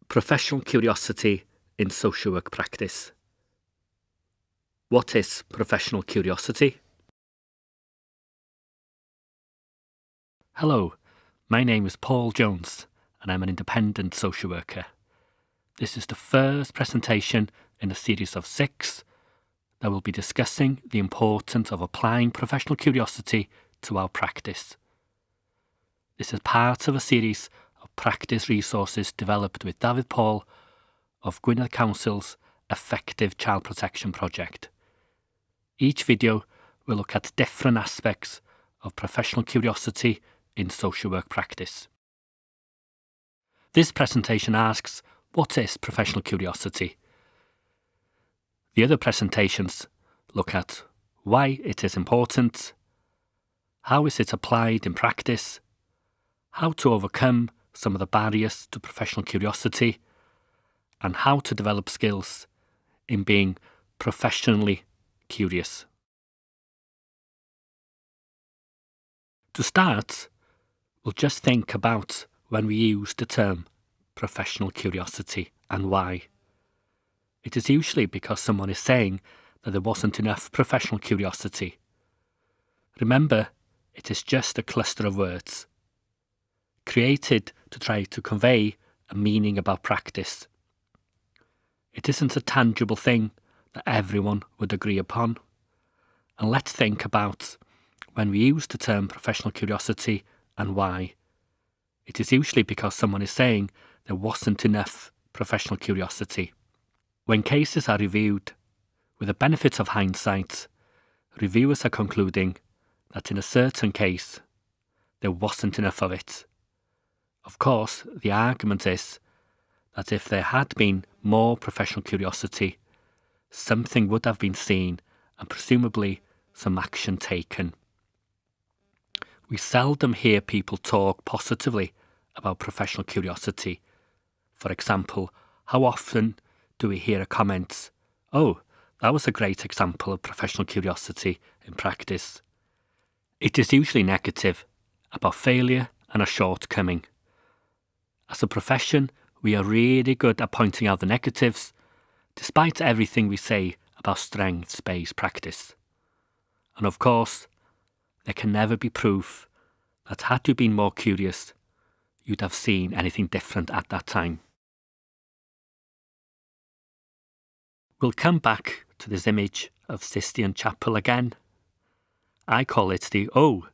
Professional curiosity in social work practice. What is professional curiosity? Hello, my name is Paul Jones and I'm an independent social worker. This is the first presentation in a series of 6 that will be discussing the importance of applying professional curiosity to our practice. This is part of a series of practice resources developed with David Paul of Gwynedd Council's Effective Child Protection Project. Each video will look at different aspects of professional curiosity in social work practice. This presentation asks, what is professional curiosity? The other presentations look at why it is important, how is it applied in practice, how to overcome some of the barriers to professional curiosity, and how to develop skills in being professionally curious. To start, we'll just think about when we use the term professional curiosity and why. It is usually because someone is saying that there wasn't enough professional curiosity. Remember, it is just a cluster of words, created to try to convey a meaning about practice. It isn't a tangible thing that everyone would agree upon. And let's think about when we use the term professional curiosity and why. It is usually because someone is saying there wasn't enough professional curiosity. When cases are reviewed, with the benefit of hindsight, reviewers are concluding that in a certain case, there wasn't enough of it. Of course, the argument is that if there had been more professional curiosity, something would have been seen and presumably some action taken. We seldom hear people talk positively about professional curiosity. For example, how often do we hear a comment, "Oh, that was a great example of professional curiosity in practice"? It is usually negative, about failure and a shortcoming. As a profession, we are really good at pointing out the negatives, despite everything we say about strengths-based practice. And of course, there can never be proof that had you been more curious, you'd have seen anything different at that time. We'll come back to this image of Cistercian Chapel again. I call it the "oh,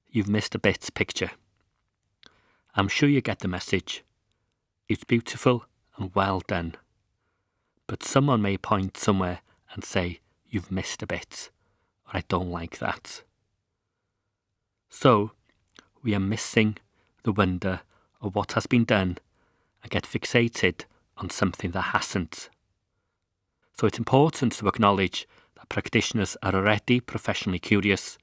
you've missed a bit" picture. I'm sure you get the message. It's beautiful and well done. But someone may point somewhere and say, "You've missed a bit," or "I don't like that." So, we are missing the wonder of what has been done and get fixated on something that hasn't. So it's important to acknowledge that practitioners are already professionally curious.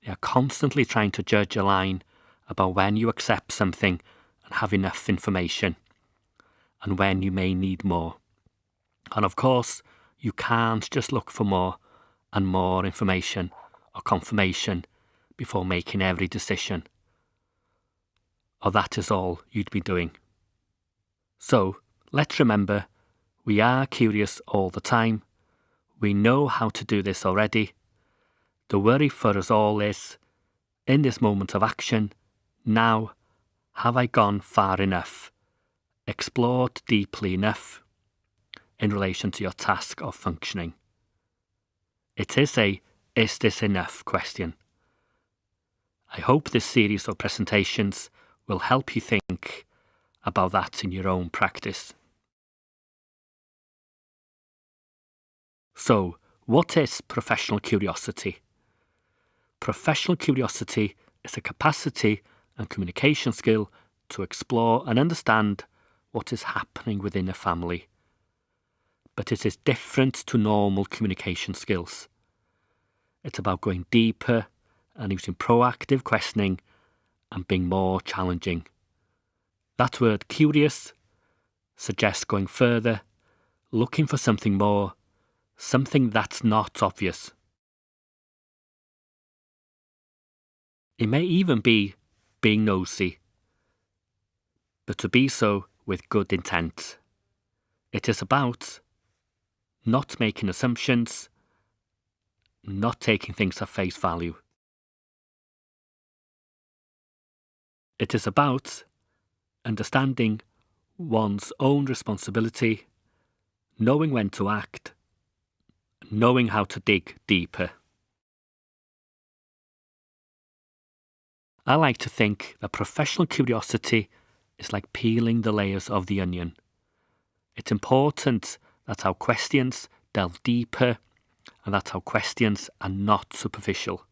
They are constantly trying to judge a line about when you accept something and have enough information, and when you may need more. And of course, you can't just look for more and more information or confirmation before making every decision, or that is all you'd be doing. So, let's remember, we are curious all the time. We know how to do this already. The worry for us all is, in this moment of action, now, have I gone far enough, explored deeply enough in relation to your task of functioning? It is a "is this enough" question. I hope this series of presentations will help you think about that in your own practice. So, what is professional curiosity? Professional curiosity is a capacity and communication skill to explore and understand what is happening within a family. But it is different to normal communication skills. It's about going deeper and using proactive questioning and being more challenging. That word "curious" suggests going further, looking for something more, something that's not obvious. It may even be being nosy, but to be so with good intent. It is about not making assumptions, not taking things at face value. It is about understanding one's own responsibility, knowing when to act, knowing how to dig deeper. I like to think that professional curiosity is like peeling the layers of the onion. It's important that our questions delve deeper and that our questions are not superficial.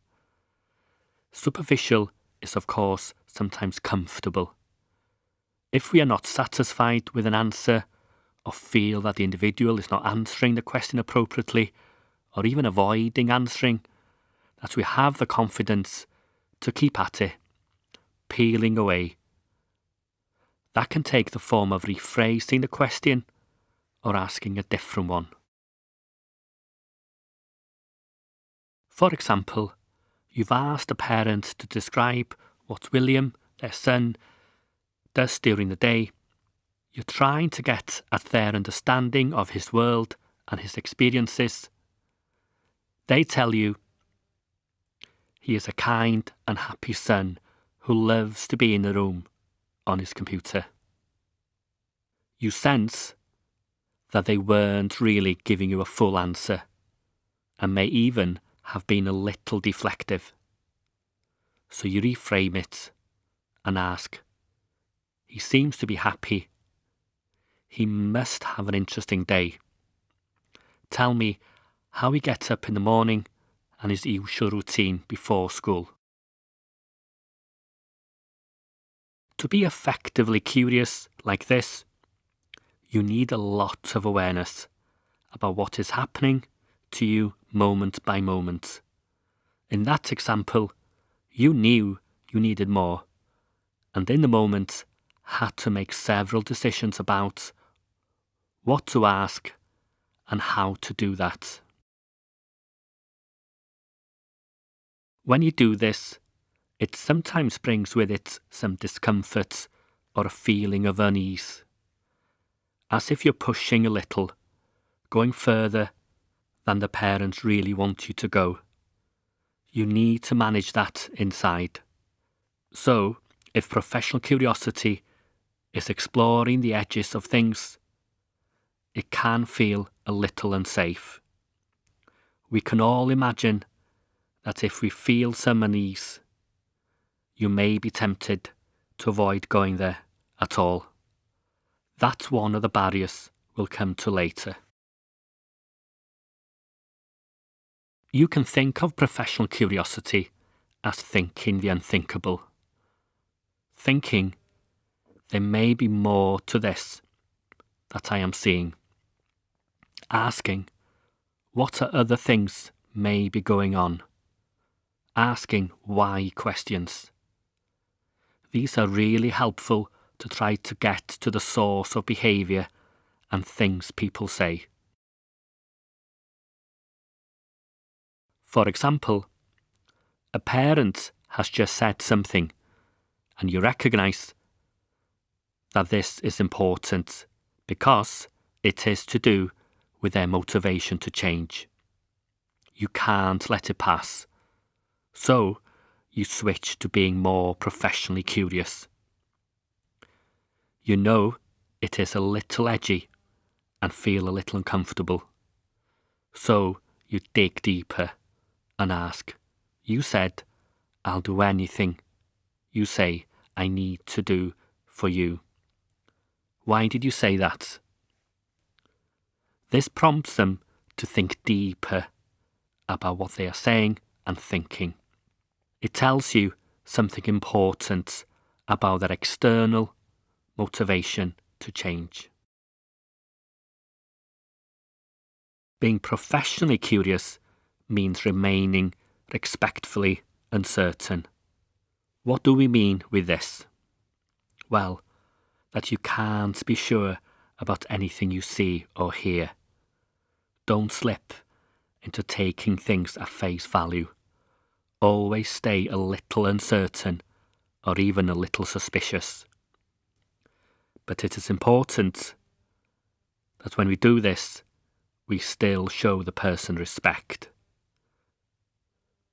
Superficial is, of course, sometimes comfortable. If we are not satisfied with an answer, or feel that the individual is not answering the question appropriately, or even avoiding answering, that we have the confidence to keep at it, peeling away. That can take the form of rephrasing the question or asking a different one. For example, you've asked a parent to describe what William, their son, does during the day. You're trying to get at their understanding of his world and his experiences. They tell you he is a kind and happy son who loves to be in the room on his computer. You sense that they weren't really giving you a full answer and may even have been a little deflective. So you reframe it and ask, he seems to be happy. He must have an interesting day. Tell me how he gets up in the morning and his usual routine before school. To be effectively curious like this, you need a lot of awareness about what is happening to you moment by moment. In that example, you knew you needed more, and in the moment had to make several decisions about what to ask and how to do that. When you do this, it sometimes brings with it some discomfort or a feeling of unease, as if you're pushing a little, going further than the parents really want you to go. You need to manage that inside. So, if professional curiosity is exploring the edges of things, it can feel a little unsafe. We can all imagine that if we feel some unease, you may be tempted to avoid going there at all. That's one of the barriers we'll come to later. You can think of professional curiosity as thinking the unthinkable. Thinking there may be more to this that I am seeing. Asking what other things may be going on. Asking why questions. These are really helpful to try to get to the source of behaviour and things people say. For example, a parent has just said something and you recognise that this is important because it is to do with their motivation to change. You can't let it pass. So you switch to being more professionally curious. You know it is a little edgy and feel a little uncomfortable. So you dig deeper and ask, you said, I'll do anything you say I need to do for you. Why did you say that? This prompts them to think deeper about what they are saying and thinking. It tells you something important about their external motivation to change. Being professionally curious means remaining respectfully uncertain. What do we mean with this? Well, that you can't be sure about anything you see or hear. Don't slip into taking things at face value. Always stay a little uncertain or even a little suspicious. But it is important that when we do this, we still show the person respect.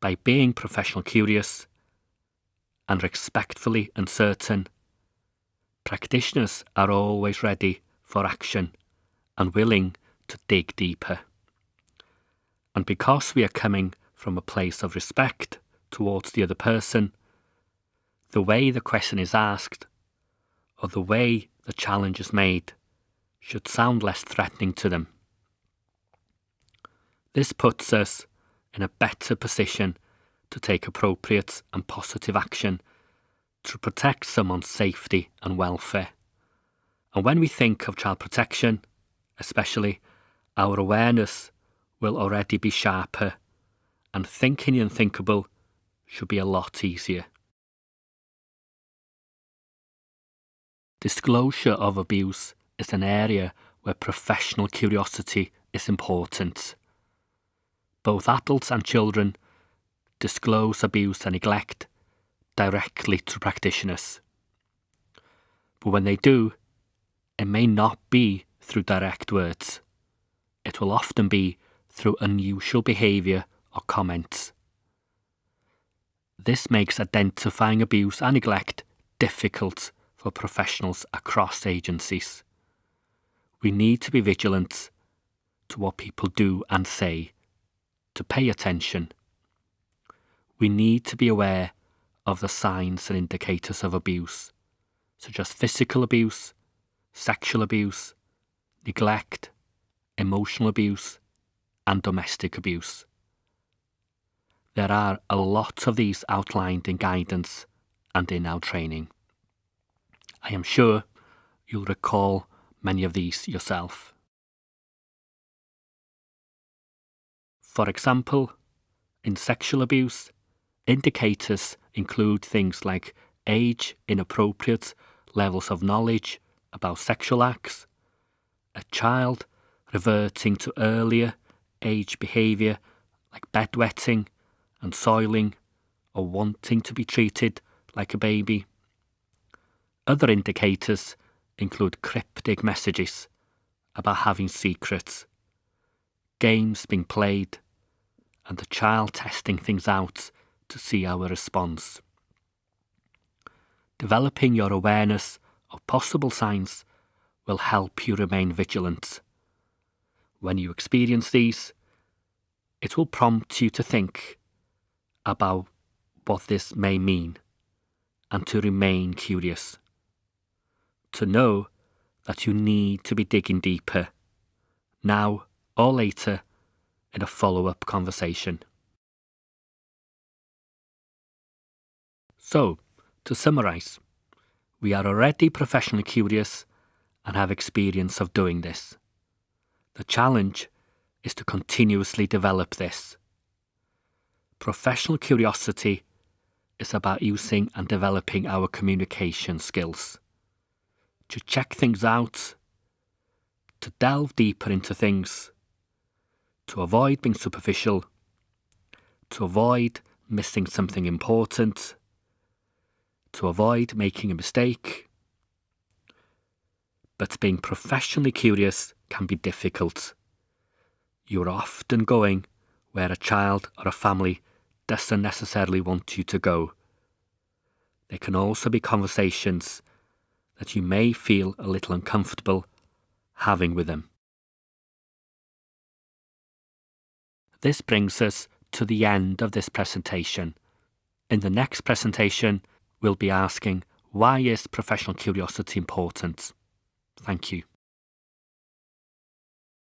By being professional curious and respectfully uncertain, practitioners are always ready for action and willing to dig deeper. And because we are coming from a place of respect towards the other person, the way the question is asked or the way the challenge is made should sound less threatening to them. This puts us in a better position to take appropriate and positive action to protect someone's safety and welfare. And when we think of child protection, especially, our awareness will already be sharper, and thinking the unthinkable should be a lot easier. Disclosure of abuse is an area where professional curiosity is important. Both adults and children disclose abuse and neglect directly to practitioners. But when they do, it may not be through direct words. It will often be through unusual behaviour or comments. This makes identifying abuse and neglect difficult for professionals across agencies. We need to be vigilant to what people do and say, to pay attention. We need to be aware of the signs and indicators of abuse, such as physical abuse, sexual abuse, neglect, emotional abuse, and domestic abuse. There are a lot of these outlined in guidance and in our training. I am sure you'll recall many of these yourself. For example, in sexual abuse, indicators include things like age, inappropriate levels of knowledge about sexual acts, a child reverting to earlier age behaviour like bedwetting and soiling, or wanting to be treated like a baby. Other indicators include cryptic messages about having secrets, games being played, and the child testing things out to see our response. Developing your awareness of possible signs will help you remain vigilant. When you experience these, it will prompt you to think about what this may mean and to remain curious. To know that you need to be digging deeper, now or later, in a follow-up conversation. So, to summarise, we are already professionally curious and have experience of doing this. The challenge is to continuously develop this. Professional curiosity is about using and developing our communication skills, to check things out, to delve deeper into things, to avoid being superficial, to avoid missing something important, to avoid making a mistake. But being professionally curious can be difficult. You're often going where a child or a family doesn't necessarily want you to go. There can also be conversations that you may feel a little uncomfortable having with them. This brings us to the end of this presentation. In the next presentation, we'll be asking, why is professional curiosity important? Thank you.